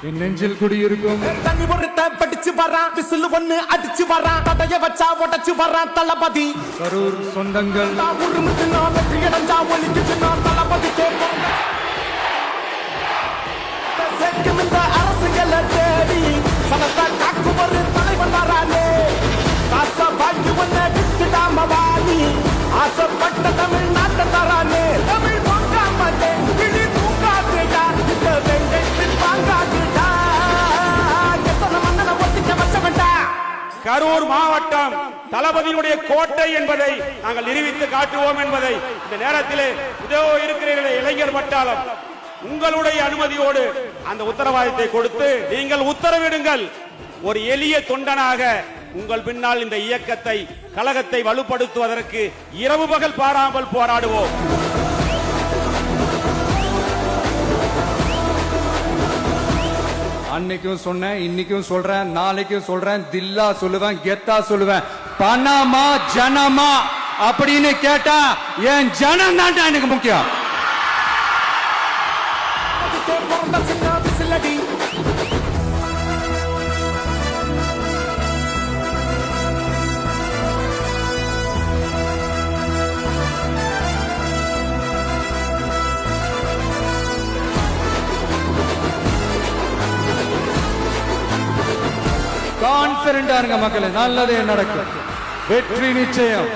என் நெஞ்சில் குடியிருக்கும் தண்ணி ஒருத்த படிச்சு வரான் விசில் ஒண்ணு அடிச்சு வரான் தடைய வச்சா உடச்சு வரான் தளபதி கரூர் சொந்தங்கள் உருமுச்சுனா வெற்றி அடைஞ்சா ஒலிக்குச்சுனா தளபதி கேட்கும் சேர்க்கும் இந்த அரசுகளை தேடி சனத்தை காக்கும் ஒரு தலைவன் வரானே காச பாக்கி ஒன்ன விட்டுடாம வாணி ஆசைப்பட்ட தமிழ் நாட்டை தரானே தமிழ் பொங்காமலே கிளி தூங்காதுடா இந்த வெங்கத்தில் வாங்காதுடா எத்தனை மன்னனை ஒத்திக்க வச்சவன்டா. கரூர் மாவட்டம் தளபதியுடைய கோட்டை என்பதை நாங்கள் நிரூபித்து காட்டுவோம் என்பதை இந்த நேரத்திலே இதோ இருக்கிற இளைஞர் பட்டாளம் உங்களுடைய அனுமதியோடு அந்த உத்தரவாதத்தை கொடுத்து நீங்கள் உத்தரவிடுங்கள். ஒரு எளிய தொண்டனாக உங்கள் பின்னால் இந்த இயக்கத்தை கழகத்தை வலுப்படுத்துவதற்கு இரவு பகல் பாராமல் போராடுவோம். அன்னைக்கும் சொன்னேன், இன்னைக்கும் சொல்றேன், நாளைக்கும் சொல்றேன், தில்லா சொல்லுவேன், கெத்தா சொல்லுவேன். பணமா ஜனமா அப்படின்னு கேட்டா என் ஜனம் தான் எனக்கு முக்கியம். கான்பிடண்டா இருங்க மக்களே, நல்லதே நடக்கும், வெற்றி நிச்சயம்.